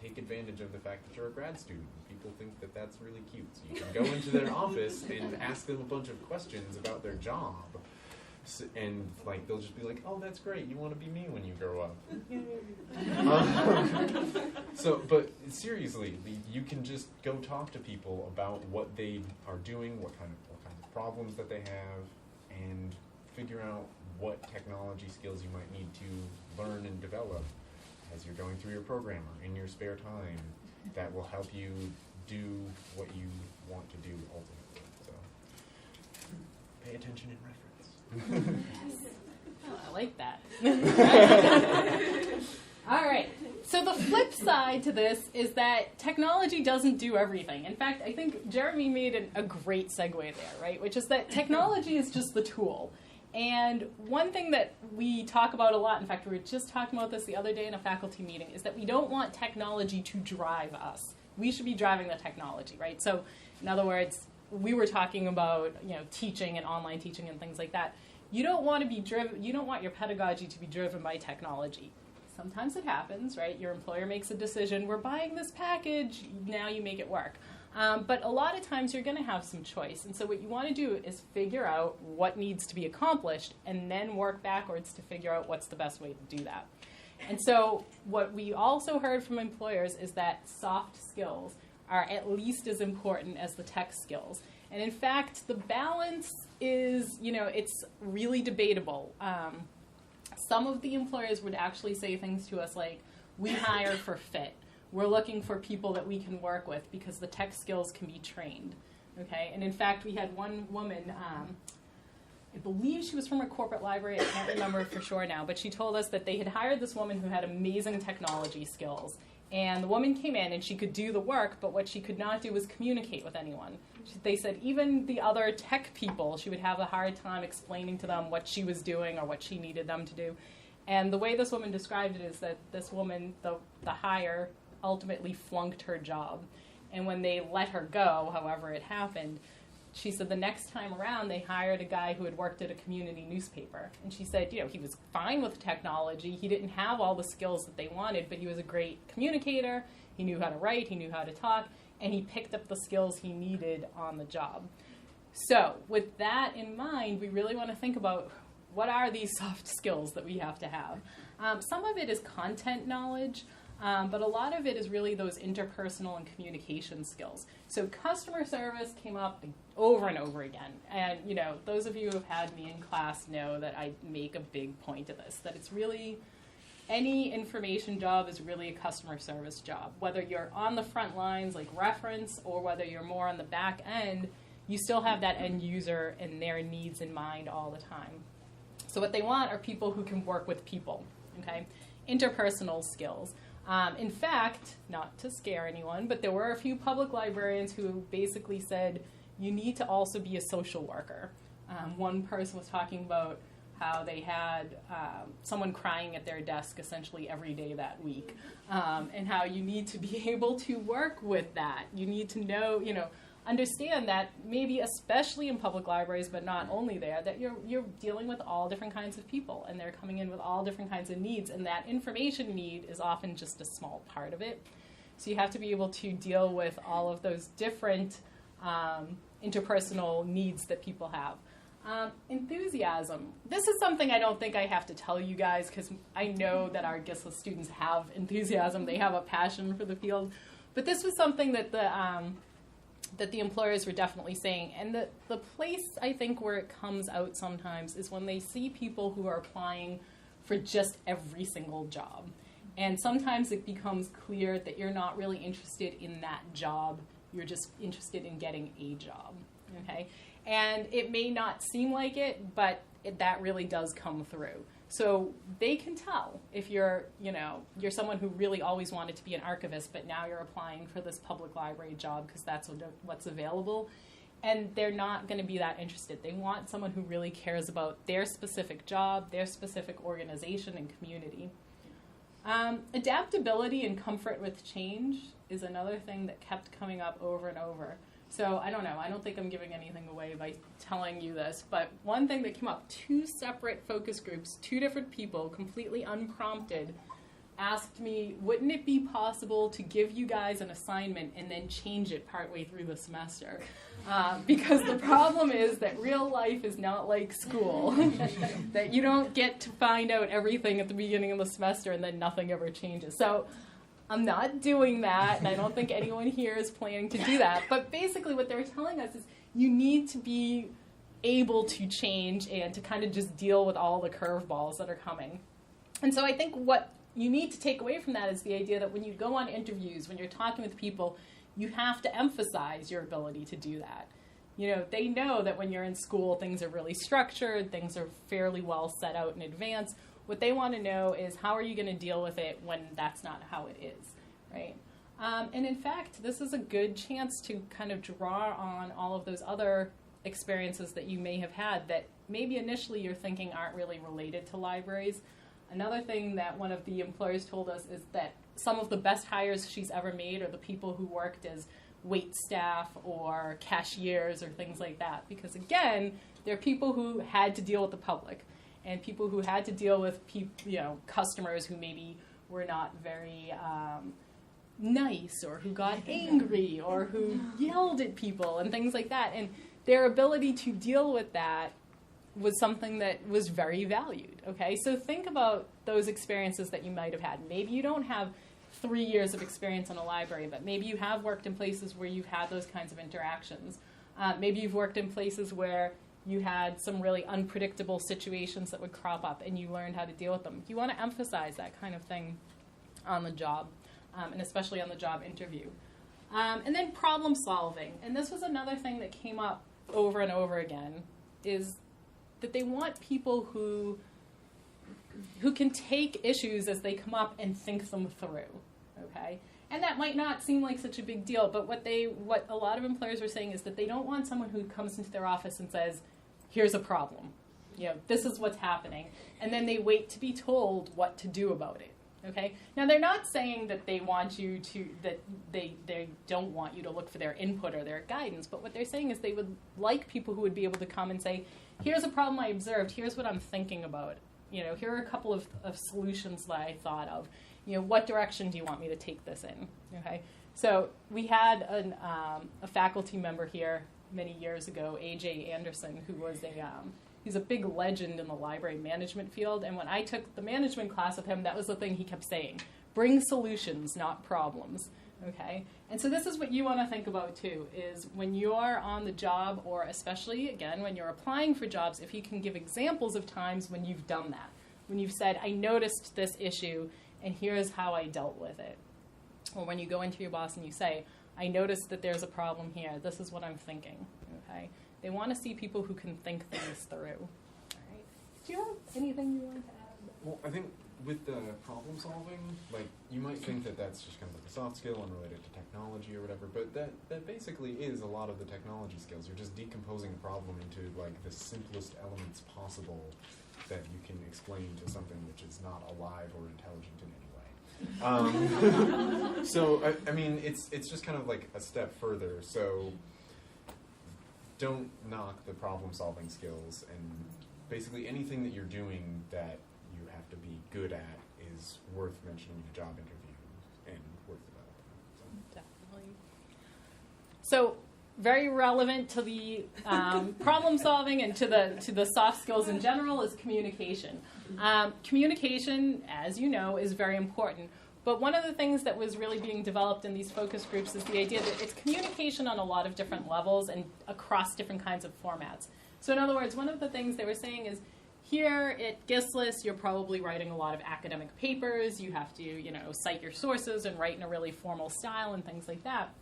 take advantage of the fact that you're a grad student. People think that that's really cute. So you can go into their office and ask them a bunch of questions about their job. And like they'll just be like, "Oh, that's great. You want to be me when you grow up." But seriously, you can just go talk to people about what they are doing, what kind of problems that they have, and figure out what technology skills you might need to learn and develop as you're going through your program or in your spare time that will help you do what you want to do ultimately. So pay attention in reference. Oh, I like that. All right. So the flip side to this is that technology doesn't do everything. In fact, I think Jeremy made a great segue there, right? Which is that technology is just the tool. And one thing that we talk about a lot, in fact, we were just talking about this the other day in a faculty meeting, is that we don't want technology to drive us. We should be driving the technology, right? So, in other words, we were talking about, teaching and online teaching and things like that. You don't want to be driven. You don't want your pedagogy to be driven by technology. Sometimes it happens, right? Your employer makes a decision. We're buying this package. Now you make it work. But a lot of times you're going to have some choice. And so what you want to do is figure out what needs to be accomplished and then work backwards to figure out what's the best way to do that. And so what we also heard from employers is that soft skills are at least as important as the tech skills. And in fact, the balance is, it's really debatable. Some of the employers would actually say things to us like, we hire for fit. We're looking for people that we can work with because the tech skills can be trained. Okay? And in fact, we had one woman, I believe she was from a corporate library, I can't remember for sure now, but she told us that they had hired this woman who had amazing technology skills. And the woman came in and she could do the work, but what she could not do was communicate with anyone. They said even the other tech people, she would have a hard time explaining to them what she was doing or what she needed them to do. And the way this woman described it is that this woman, the hire, ultimately flunked her job. And when they let her go, however it happened, she said the next time around they hired a guy who had worked at a community newspaper. And she said, he was fine with technology. He didn't have all the skills that they wanted, but he was a great communicator. He knew how to write. He knew how to talk. And he picked up the skills he needed on the job. So with that in mind, we really want to think about what are these soft skills that we have to have. Some of it is content knowledge. But a lot of it is really those interpersonal and communication skills. So customer service came up over and over again. And, those of you who have had me in class know that I make a big point of this, that it's really, any information job is really a customer service job. Whether you're on the front lines like reference or whether you're more on the back end, you still have that end user and their needs in mind all the time. So what they want are people who can work with people, okay? Interpersonal skills. In fact, not to scare anyone, but there were a few public librarians who basically said, you need to also be a social worker. One person was talking about how they had someone crying at their desk essentially every day that week, and how you need to be able to work with that. You need to know, understand that maybe especially in public libraries, but not only there, that you're dealing with all different kinds of people and they're coming in with all different kinds of needs, and that information need is often just a small part of it. So you have to be able to deal with all of those different interpersonal needs that people have. Enthusiasm. This is something I don't think I have to tell you guys because I know that our GSLIS students have enthusiasm. They have a passion for the field. But this was something that the employers were definitely saying. And the place, I think, where it comes out sometimes is when they see people who are applying for just every single job. And sometimes it becomes clear that you're not really interested in that job. You're just interested in getting a job, okay? And it may not seem like it, but that really does come through. So they can tell if you're someone who really always wanted to be an archivist, but now you're applying for this public library job because that's what's available. And they're not going to be that interested. They want someone who really cares about their specific job, their specific organization and community. Adaptability and comfort with change is another thing that kept coming up over and over. So I don't know. I don't think I'm giving anything away by telling you this. But one thing that came up, 2 separate focus groups, 2 different people, completely unprompted, asked me, wouldn't it be possible to give you guys an assignment and then change it partway through the semester? Because the problem is that real life is not like school, that you don't get to find out everything at the beginning of the semester and then nothing ever changes. So I'm not doing that, and I don't think anyone here is planning to do that. But basically what they're telling us is you need to be able to change and to kind of just deal with all the curveballs that are coming. And so I think what you need to take away from that is the idea that when you go on interviews, when you're talking with people, you have to emphasize your ability to do that. You know, they know that when you're in school, things are really structured, things are fairly well set out in advance. What they want to know is how are you going to deal with it when that's not how it is, right? And in fact, this is a good chance to kind of draw on all of those other experiences that you may have had that maybe initially you're thinking aren't really related to libraries. Another thing that one of the employers told us is that some of the best hires she's ever made are the people who worked as wait staff or cashiers or things like that. Because again, they're people who had to deal with the public and people who had to deal with customers who maybe were not very nice or who got angry or who yelled at people and things like that. And their ability to deal with that was something that was very valued, okay? So think about those experiences that you might have had. Maybe you don't have 3 years of experience in a library, but maybe you have worked in places where you've had those kinds of interactions. Maybe you've worked in places where you had some really unpredictable situations that would crop up and you learned how to deal with them. You want to emphasize that kind of thing on the job, and especially on the job interview. And then problem solving. And this was another thing that came up over and over again, is that they want people who can take issues as they come up and think them through, okay? And that might not seem like such a big deal, but what a lot of employers were saying is that they don't want someone who comes into their office and says, here's a problem, this is what's happening, and then they wait to be told what to do about it, okay? Now, they're not saying that they want you to, that they don't want you to look for their input or their guidance, but what they're saying is they would like people who would be able to come and say, here's a problem I observed, here's what I'm thinking about. Here are a couple of solutions that I thought of. What direction do you want me to take this in? Okay. So we had a faculty member here many years ago, A.J. Anderson, who was he's a big legend in the library management field. And when I took the management class with him, that was the thing he kept saying: bring solutions, not problems. Okay. And so this is what you want to think about too, is when you're on the job, or especially, again, when you're applying for jobs, if you can give examples of times when you've done that, when you've said, I noticed this issue, and here's how I dealt with it. Or when you go into your boss and you say, I noticed that there's a problem here, this is what I'm thinking. Okay? They want to see people who can think things through. All right. Do you have anything you want to add? Well, I think with the problem solving, you might think that that's just kind of like a soft skill unrelated to technology or whatever, but that basically is a lot of the technology skills. You're just decomposing a problem into the simplest elements possible that you can explain to something which is not alive or intelligent in any way. So I mean, it's just kind of like a step further. So don't knock the problem solving skills, and basically anything that you're doing that you have to be good at is worth mentioning in a job interview and worth developing. Definitely. So very relevant to the problem solving and to the soft skills in general is communication. Communication, as you know, is very important. But one of the things that was really being developed in these focus groups is the idea that it's communication on a lot of different levels and across different kinds of formats. So in other words, one of the things they were saying is, here at GSLIS, you're probably writing a lot of academic papers. You have to, cite your sources and write in a really formal style and things like that.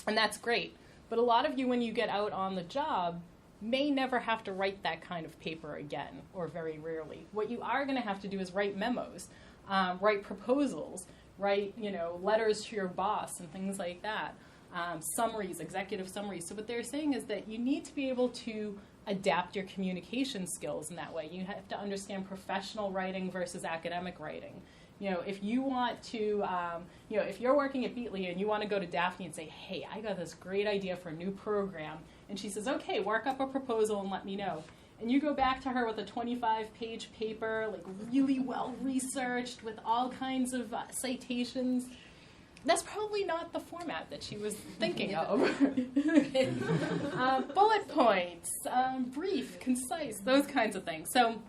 And that's great. But a lot of you, when you get out on the job, may never have to write that kind of paper again, or very rarely. What you are going to have to do is write memos, write proposals, write, letters to your boss and things like that, summaries, executive summaries. So what they're saying is that you need to be able to adapt your communication skills in that way. You have to understand professional writing versus academic writing. If you want to, if you're working at Beatley and you want to go to Daphne and say, hey, I got this great idea for a new program, and she says, okay, work up a proposal and let me know. and you go back to her with a 25-page paper, like really well researched with all kinds of citations, that's probably not the format that she was thinking of. Bullet points, brief, concise, those kinds of things. So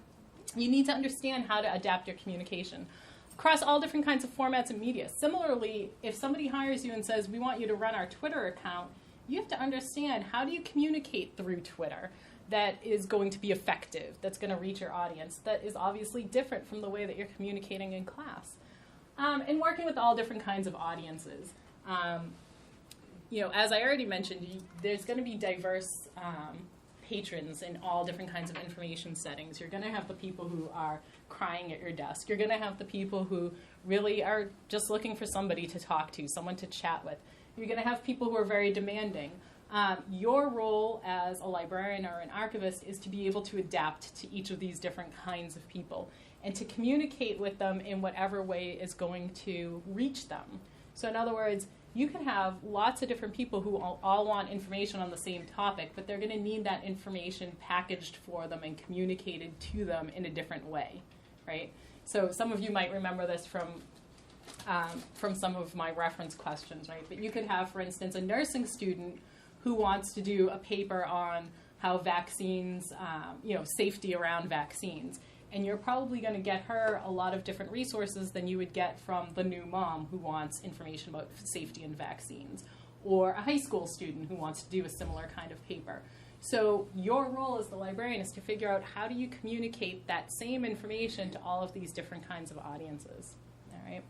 you need to understand how to adapt your communication across all different kinds of formats and media. Similarly, if somebody hires you and says, we want you to run our Twitter account, you have to understand, how do you communicate through Twitter that is going to be effective, that's going to reach your audience, that is obviously different from the way that you're communicating in class. And working with all different kinds of audiences. As I already mentioned, there's going to be diverse patrons in all different kinds of information settings. You're going to have the people who are crying at your desk. You're going to have the people who really are just looking for somebody to talk to, someone to chat with. You're going to have people who are very demanding. Your role as a librarian or an archivist is to be able to adapt to each of these different kinds of people and to communicate with them in whatever way is going to reach them. So in other words, you can have lots of different people who all want information on the same topic, but they're going to need that information packaged for them and communicated to them in a different way, right? So some of you might remember this from some of my reference questions, right? But you could have, for instance, a nursing student who wants to do a paper on how vaccines, safety around vaccines. And you're probably going to get her a lot of different resources than you would get from the new mom who wants information about safety and vaccines, or a high school student who wants to do a similar kind of paper. So your role as the librarian is to figure out, how do you communicate that same information to all of these different kinds of audiences, all right?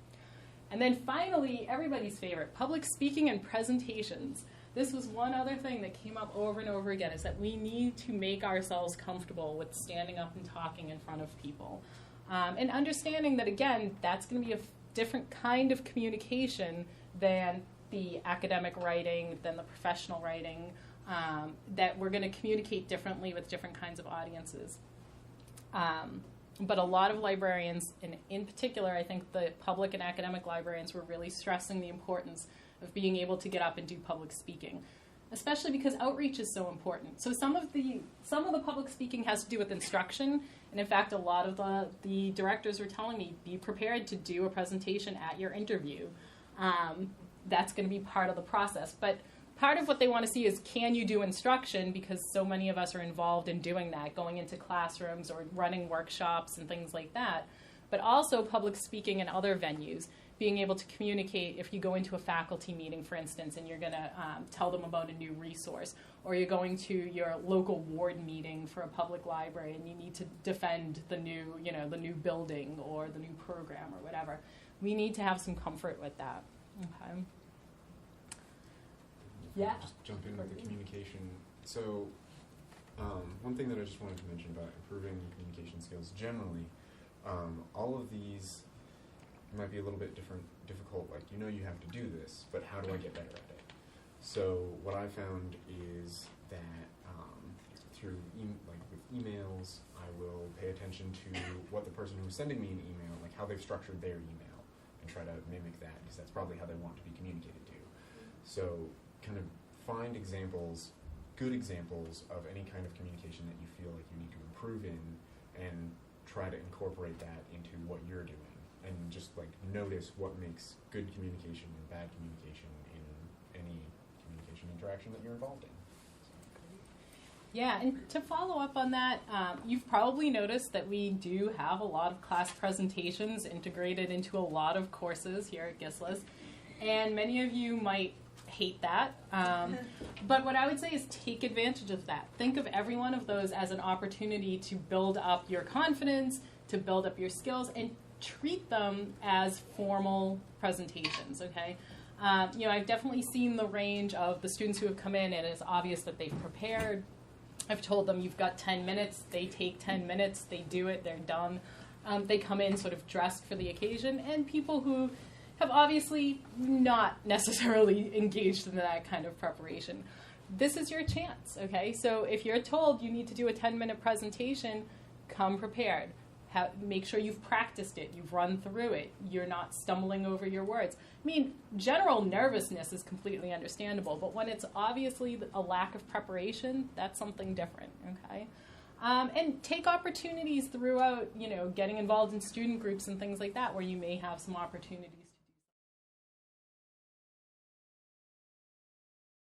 And then finally, everybody's favorite, public speaking and presentations. This was one other thing that came up over and over again, is that we need to make ourselves comfortable with standing up and talking in front of people. And understanding that, again, that's going to be a different kind of communication than the academic writing, than the professional writing, that we're going to communicate differently with different kinds of audiences. But a lot of librarians, and in particular, I think the public and academic librarians, were really stressing the importance of being able to get up and do public speaking, especially because outreach is so important. So some of the public speaking has to do with instruction, and in fact, a lot of the directors were telling me, be prepared to do a presentation at your interview. That's going to be part of the process. But part of what they want to see is, can you do instruction, because so many of us are involved in doing that, going into classrooms or running workshops and things like that, but also public speaking in other venues. Being able to communicate, if you go into a faculty meeting, for instance, and you're going to tell them about a new resource, or you're going to your local ward meeting for a public library and you need to defend the new building or the new program or whatever. We need to have some comfort with that. Okay. Yeah. Just jump in with the communication. So one thing that I just wanted to mention about improving communication skills generally, all of these might be a little bit difficult, like, you have to do this, but how do I get better at it? So what I found is that through with emails, I will pay attention to what the person who's sending me an email, like how they've structured their email, and try to mimic that, because that's probably how they want to be communicated to. So kind of find examples, good examples of any kind of communication that you feel like you need to improve in, and try to incorporate that into what you're doing. And just notice what makes good communication and bad communication in any communication interaction that you're involved in. Yeah, and to follow up on that, you've probably noticed that we do have a lot of class presentations integrated into a lot of courses here at GSLIS, and many of you might hate that. But what I would say is, take advantage of that. Think of every one of those as an opportunity to build up your confidence, to build up your skills, and treat them as formal presentations, okay? I've definitely seen the range of the students who have come in, and it's obvious that they've prepared. I've told them, you've got 10 minutes. They take 10 minutes. They do it. They're done. They come in sort of dressed for the occasion, and people who have obviously not necessarily engaged in that kind of preparation. This is your chance, okay? So if you're told you need to do a 10-minute presentation, come prepared. Make sure you've practiced it, you've run through it, you're not stumbling over your words. I mean, general nervousness is completely understandable, but when it's obviously a lack of preparation, that's something different, okay? And take opportunities throughout, getting involved in student groups and things like that where you may have some opportunities